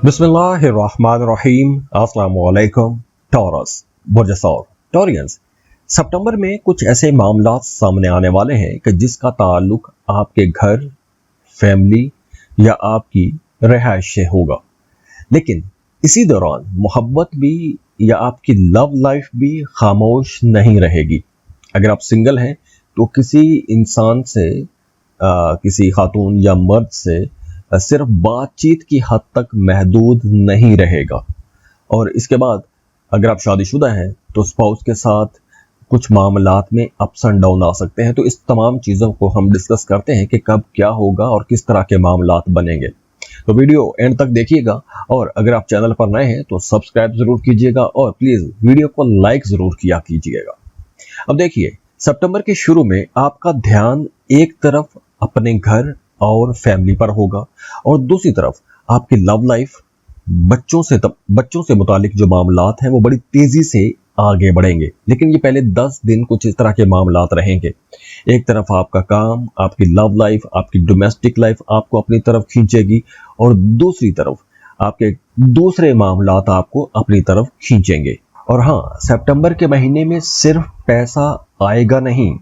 बिस्मिल्लाहिर्रहमानिर्रहीम। अस्सलामु अलैकुम। टॉरस बुर्जसौर टॉरियंस, सितंबर में कुछ ऐसे मामलात सामने आने वाले हैं कि जिसका ताल्लुक आपके घर, फैमिली या आपकी रिहाइश से होगा। लेकिन इसी दौरान मोहब्बत भी या आपकी लव लाइफ भी खामोश नहीं रहेगी। अगर आप सिंगल हैं तो किसी इंसान से किसी खातून या मर्द से सिर्फ बातचीत की हद तक महदूद नहीं रहेगा। और इसके बाद अगर आप शादीशुदा हैं तो स्पाउस के साथ कुछ मामलात में अप्स एंड डाउन आ सकते हैं। तो इस तमाम चीज़ों को हम डिस्कस करते हैं कि कब क्या होगा और किस तरह के मामलात बनेंगे। तो वीडियो एंड तक देखिएगा और अगर आप चैनल पर नए हैं तो सब्सक्राइब ज़रूर कीजिएगा और प्लीज़ वीडियो को लाइक ज़रूर किया कीजिएगा। अब देखिए, सितंबर के शुरू में आपका ध्यान एक तरफ अपने घर और फैमिली पर होगा और दूसरी तरफ आपकी लव लाइफ, बच्चों से मुतालिक जो मामलात हैं वो बड़ी तेजी से आगे बढ़ेंगे। लेकिन ये पहले 10 दिन कुछ इस तरह के मामलात रहेंगे। एक तरफ आपका काम, आपकी लव लाइफ, आपकी डोमेस्टिक लाइफ आपको अपनी तरफ खींचेगी और दूसरी तरफ आपके दूसरे मामलात आपको अपनी तरफ खींचेंगे। और हाँ, सितंबर के महीने में सिर्फ पैसा आएगा नहीं,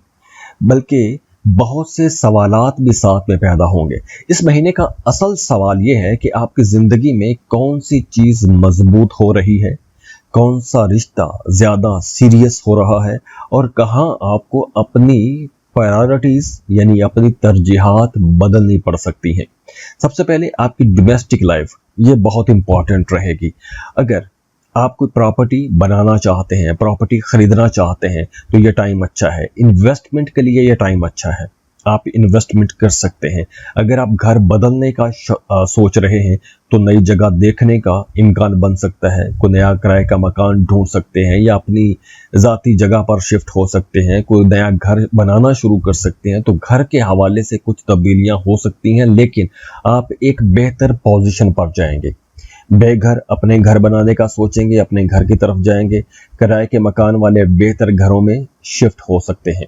बल्कि बहुत से सवालात भी साथ में पैदा होंगे। इस महीने का असल सवाल ये है कि आपकी ज़िंदगी में कौन सी चीज़ मजबूत हो रही है, कौन सा रिश्ता ज़्यादा सीरियस हो रहा है और कहाँ आपको अपनी प्रायोरिटीज़ यानी अपनी तरजीहात बदलनी पड़ सकती हैं। सबसे पहले आपकी डोमेस्टिक लाइफ, ये बहुत इंपॉर्टेंट रहेगी। अगर आप कोई प्रॉपर्टी बनाना चाहते हैं, प्रॉपर्टी खरीदना चाहते हैं तो ये टाइम अच्छा है। इन्वेस्टमेंट के लिए ये टाइम अच्छा है, आप इन्वेस्टमेंट कर सकते हैं। अगर आप घर बदलने का सोच रहे हैं तो नई जगह देखने का इम्कान बन सकता है। कोई नया किराए का मकान ढूंढ सकते हैं या अपनी ज़ाती जगह पर शिफ्ट हो सकते हैं। कोई नया घर बनाना शुरू कर सकते हैं। तो घर के हवाले से कुछ तब्दीलियां हो सकती हैं, लेकिन आप एक बेहतर पोजीशन पर जाएंगे। बेघर अपने घर बनाने का सोचेंगे, अपने घर की तरफ जाएंगे। किराए के मकान वाले बेहतर घरों में शिफ्ट हो सकते हैं।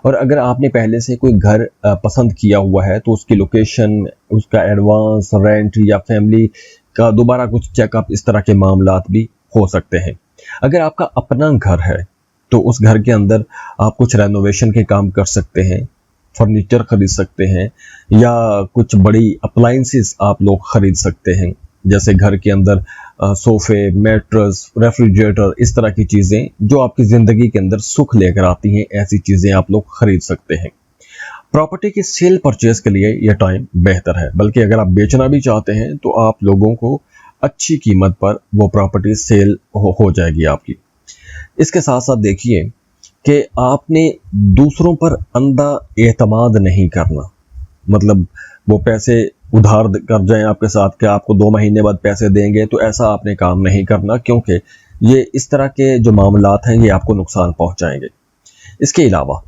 और अगर आपने पहले से कोई घर पसंद किया हुआ है तो उसकी लोकेशन, उसका एडवांस रेंट या फैमिली का दोबारा कुछ चेकअप, इस तरह के मामलात भी हो सकते हैं। अगर आपका अपना घर है तो उस घर के अंदर आप कुछ रेनोवेशन के काम कर सकते हैं, फर्नीचर खरीद सकते हैं या कुछ बड़ी अप्लायंसेस आप लोग खरीद सकते हैं, जैसे घर के अंदर सोफे, मैट्रेस, रेफ्रिजरेटर, इस तरह की चीज़ें जो आपकी ज़िंदगी के अंदर सुख लेकर आती हैं, ऐसी चीज़ें आप लोग खरीद सकते हैं। प्रॉपर्टी की सेल परचेज के लिए यह टाइम बेहतर है, बल्कि अगर आप बेचना भी चाहते हैं तो आप लोगों को अच्छी कीमत पर वो प्रॉपर्टी सेल हो जाएगी आपकी। इसके साथ साथ देखिए कि आपने दूसरों पर अंधा एतमाद नहीं करना। मतलब वो पैसे उधार कर जाएं आपके साथ कि आपको 2 महीने बाद पैसे देंगे, तो ऐसा आपने काम नहीं करना, क्योंकि ये इस तरह के जो मामलात हैं ये आपको नुकसान पहुंचाएंगे। इसके अलावा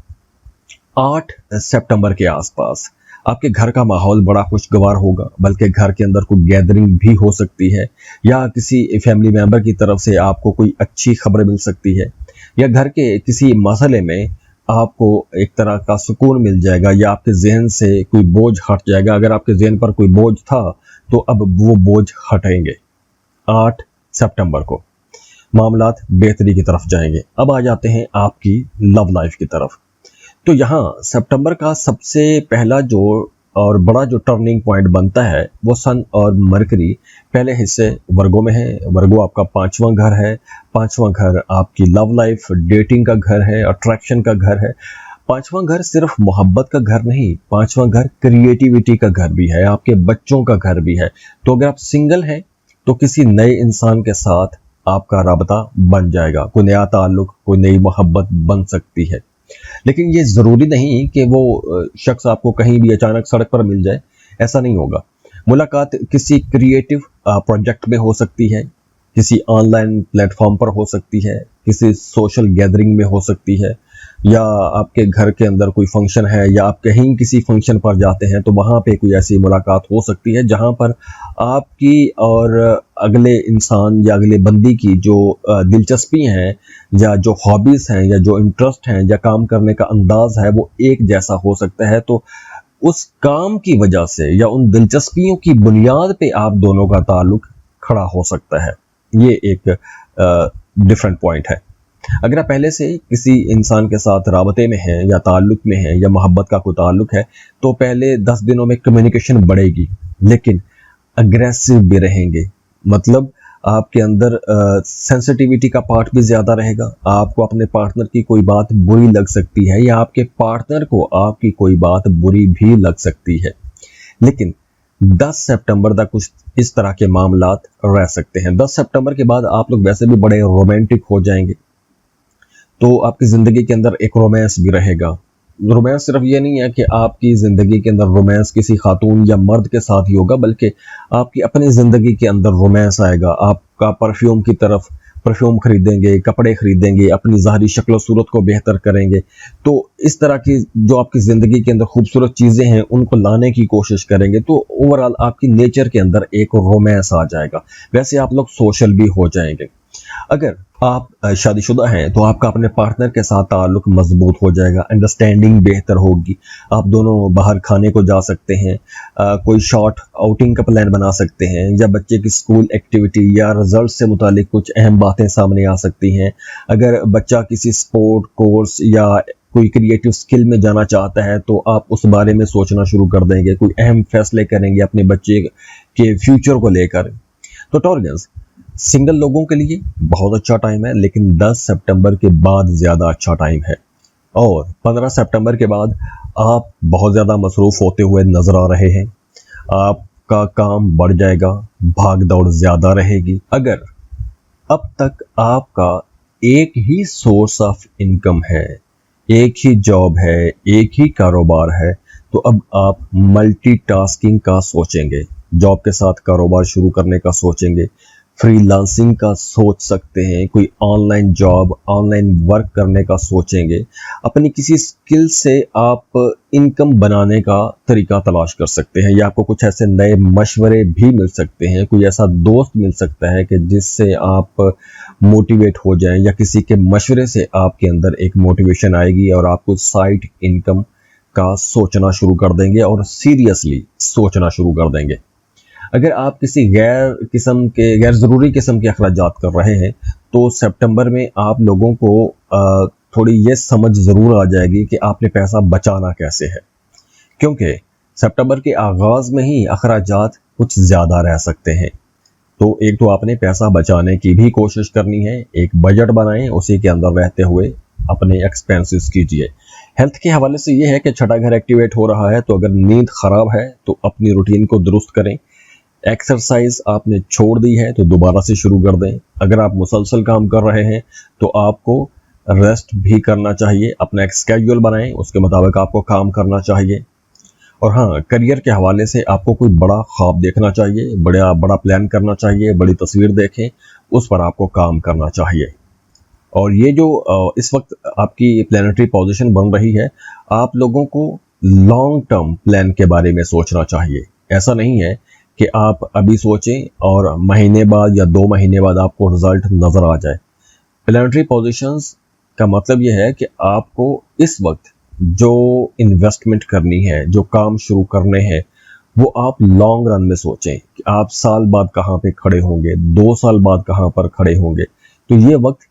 8 सितंबर के आसपास आपके घर का माहौल बड़ा खुशगवार होगा, बल्कि घर के अंदर कोई गैदरिंग भी हो सकती है या किसी फैमिली मेंबर की तरफ से आपको कोई अच्छी खबर मिल सकती है या घर के किसी मसले में आपको एक तरह का सुकून मिल जाएगा या आपके जहन से कोई बोझ हट जाएगा। अगर आपके जहन पर कोई बोझ था तो अब वो बोझ हटेंगे। 8 सितंबर को मामलात बेहतरी की तरफ जाएंगे। अब आ जाते हैं आपकी लव लाइफ की तरफ। तो यहाँ सितंबर का सबसे पहला जो और बड़ा जो टर्निंग पॉइंट बनता है वो सन और मरकरी पहले हिस्से वर्गो में है। वर्गो आपका 5वां घर है। 5वां घर आपकी लव लाइफ, डेटिंग का घर है, अट्रैक्शन का घर है। 5वां घर सिर्फ मोहब्बत का घर नहीं, 5वां घर क्रिएटिविटी का घर भी है, आपके बच्चों का घर भी है। तो अगर आप सिंगल हैं तो किसी नए इंसान के साथ आपका राबता बन जाएगा, कोई नया ताल्लुक, कोई नई मोहब्बत बन सकती है। लेकिन ये ज़रूरी नहीं कि वो शख्स आपको कहीं भी अचानक सड़क पर मिल जाए, ऐसा नहीं होगा। मुलाकात किसी क्रिएटिव प्रोजेक्ट में हो सकती है, किसी ऑनलाइन प्लेटफॉर्म पर हो सकती है, किसी सोशल गैदरिंग में हो सकती है, या आपके घर के अंदर कोई फंक्शन है या आप कहीं किसी फंक्शन पर जाते हैं तो वहाँ पे कोई ऐसी मुलाकात हो सकती है जहाँ पर आपकी और अगले इंसान या अगले बंदी की जो दिलचस्पी हैं या जो हॉबीज़ हैं या जो इंटरेस्ट हैं या काम करने का अंदाज है वो एक जैसा हो सकता है। तो उस काम की वजह से या उन दिलचस्पियों की बुनियाद पे आप दोनों का ताल्लुक کھڑا ہو سکتا ہے. یہ ایک ڈفرینٹ پوائنٹ ہے. اگر آپ پہلے سے کسی انسان کے ساتھ رابطے میں ہیں یا تعلق میں ہیں یا محبت کا کوئی تعلق ہے تو پہلے 10 دنوں میں کمیونیکیشن بڑھے گی، لیکن اگریسو بھی رہیں گے. مطلب آپ کے اندر سینسٹیویٹی کا پارٹ بھی زیادہ رہے گا. آپ کو اپنے پارٹنر کی کوئی بات بری لگ سکتی ہے یا آپ کے پارٹنر کو آپ کی کوئی بات بری بھی لگ سکتی ہے. لیکن 10 سپٹمبر تک کچھ اس طرح کے معاملات رہ سکتے ہیں. 10 سپٹمبر کے بعد آپ لوگ ویسے بھی بڑے رومانٹک ہو جائیں گے، تو آپ کی زندگی کے اندر ایک رومانس بھی رہے گا. رومانس صرف یہ نہیں ہے کہ آپ کی زندگی کے اندر رومانس کسی خاتون یا مرد کے ساتھ ہی ہوگا، بلکہ آپ کی اپنی زندگی کے اندر رومانس آئے گا. آپ کا پرفیوم کی طرف پرفیوم خریدیں گے، کپڑے خریدیں گے، اپنی ظاہری شکل و صورت کو بہتر کریں گے. تو اس طرح کی جو آپ کی زندگی کے اندر خوبصورت چیزیں ہیں ان کو لانے کی کوشش کریں گے. تو اوورآل آپ کی نیچر کے اندر ایک رومانس آ جائے گا. ویسے آپ لوگ سوشل بھی ہو جائیں گے. اگر آپ شادی شدہ ہیں تو آپ کا اپنے پارٹنر کے ساتھ تعلق مضبوط ہو جائے گا، انڈرسٹینڈنگ بہتر ہوگی. آپ دونوں باہر کھانے کو جا سکتے ہیں، کوئی شارٹ آؤٹنگ کا پلان بنا سکتے ہیں، یا بچے کی اسکول ایکٹیویٹی یا رزلٹ سے متعلق کچھ اہم باتیں سامنے آ سکتی ہیں. اگر بچہ کسی سپورٹ کورس یا کوئی کریٹو سکل میں جانا چاہتا ہے تو آپ اس بارے میں سوچنا شروع کر دیں گے، کوئی اہم فیصلے کریں گے اپنے بچے کے فیوچر کو لے کر. تو ٹورینز، سنگل لوگوں کے لیے بہت اچھا ٹائم ہے، لیکن 10 سپٹمبر کے بعد زیادہ اچھا ٹائم ہے. اور 15 سپٹمبر کے بعد آپ بہت زیادہ مصروف ہوتے ہوئے نظر آ رہے ہیں. آپ کا کام بڑھ جائے گا، بھاگ دوڑ زیادہ رہے گی. اگر اب تک آپ کا ایک ہی سورس آف انکم ہے، ایک ہی جاب ہے، ایک ہی کاروبار ہے، تو اب آپ ملٹی ٹاسکنگ کا سوچیں گے. جاب کے ساتھ کاروبار شروع کرنے کا سوچیں گے، فری لانسنگ کا سوچ سکتے ہیں، کوئی on line job, on line work کرنے کا سوچیں گے. اپنی کسی سکل سے آپ انکم بنانے کا طریقہ تلاش کر سکتے ہیں، یا آپ کو کچھ ایسے نئے مشورے بھی مل سکتے ہیں. کوئی ایسا دوست مل سکتا ہے کہ جس سے آپ موٹیویٹ ہو جائیں، یا کسی کے مشورے سے آپ کے اندر ایک موٹیویشن آئے گی اور آپ کو سائڈ انکم کا سوچنا شروع کر دیں گے اور سیریسلی سوچنا شروع کر دیں گے. اگر آپ کسی غیر ضروری قسم کے اخراجات کر رہے ہیں تو سپٹمبر میں آپ لوگوں کو تھوڑی یہ سمجھ ضرور آ جائے گی کہ آپ نے پیسہ بچانا کیسے ہے، کیونکہ سپٹمبر کے آغاز میں ہی اخراجات کچھ زیادہ رہ سکتے ہیں. تو ایک تو آپ نے پیسہ بچانے کی بھی کوشش کرنی ہے، ایک بجٹ بنائیں، اسی کے اندر رہتے ہوئے اپنے ایکسپینسز کیجئے. ہیلتھ کے حوالے سے یہ ہے کہ چھٹا گھر ایکٹیویٹ ہو رہا ہے، تو اگر نیند خراب ہے تو اپنی روٹین کو درست کریں. ایکسرسائز آپ نے چھوڑ دی ہے تو دوبارہ سے شروع کر دیں. اگر آپ مسلسل کام کر رہے ہیں تو آپ کو ریسٹ بھی کرنا چاہیے. اپنا ایک اسکیڈول بنائیں، اس کے مطابق آپ کو کام کرنا چاہیے. اور ہاں، کریئر کے حوالے سے آپ کو کوئی بڑا خواب دیکھنا چاہیے، بڑا پلان کرنا چاہیے، بڑی تصویر دیکھیں، اس پر آپ کو کام کرنا چاہیے. اور یہ جو اس وقت آپ کی پلانٹری پوزیشن بن رہی ہے، آپ لوگوں کو لانگ ٹرم پلان کے بارے میں سوچنا چاہیے. ایسا نہیں ہے کہ آپ ابھی سوچیں اور مہینے بعد یا 2 مہینے بعد آپ کو رزلٹ نظر آ جائے. پلانٹری پوزیشنز کا مطلب یہ ہے کہ آپ کو اس وقت جو انویسٹمنٹ کرنی ہے، جو کام شروع کرنے ہیں، وہ آپ لانگ رن میں سوچیں کہ آپ سال بعد کہاں پہ کھڑے ہوں گے، 2 سال بعد کہاں پر کھڑے ہوں گے. تو یہ وقت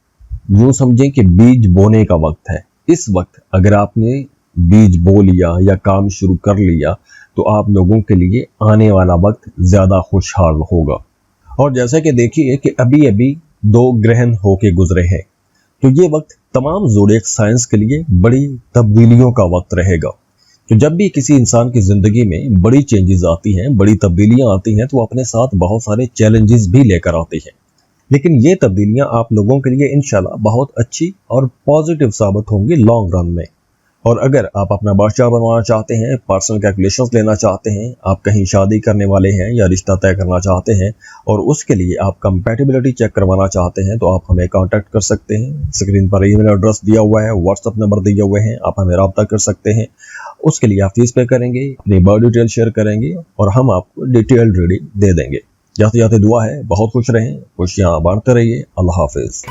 یوں سمجھیں کہ بیج بونے کا وقت ہے. اس وقت اگر آپ نے بیج بو لیا یا کام شروع کر لیا تو آپ لوگوں کے لیے آنے والا وقت زیادہ خوشحال ہوگا. اور جیسا کہ دیکھیے کہ ابھی 2 گرہن ہو کے گزرے ہیں، تو یہ وقت تمام زوڈیک سائنس کے لیے بڑی تبدیلیوں کا وقت رہے گا. تو جب بھی کسی انسان کی زندگی میں بڑی چینجز آتی ہیں، بڑی تبدیلیاں آتی ہیں، تو اپنے ساتھ بہت سارے چیلنجز بھی لے کر آتے ہیں. لیکن یہ تبدیلیاں آپ لوگوں کے لیے انشاءاللہ بہت اچھی اور پازیٹیو ثابت ہوں گی لانگ رن میں. اور اگر آپ اپنا بادشاہ بنوانا چاہتے ہیں، پرسنل کیلکولیشنز لینا چاہتے ہیں، آپ کہیں شادی کرنے والے ہیں یا رشتہ طے کرنا چاہتے ہیں، اور اس کے لیے آپ کمپیٹیبلٹی چیک کروانا چاہتے ہیں، تو آپ ہمیں کانٹیکٹ کر سکتے ہیں. اسکرین پر ای میل ایڈریس دیا ہوا ہے، واٹس ایپ نمبر دیے ہوئے ہیں، آپ ہمیں رابطہ کر سکتے ہیں. اس کے لیے آپ فیس پے کریں گے، اپنی برتھ ڈیٹیل شیئر کریں گے اور ہم آپ کو ڈیٹیل ریڈنگ دے دیں گے. جاتے جاتے دعا ہے بہت خوش رہیں، خوشیاں بانٹتے رہیے. اللہ حافظ.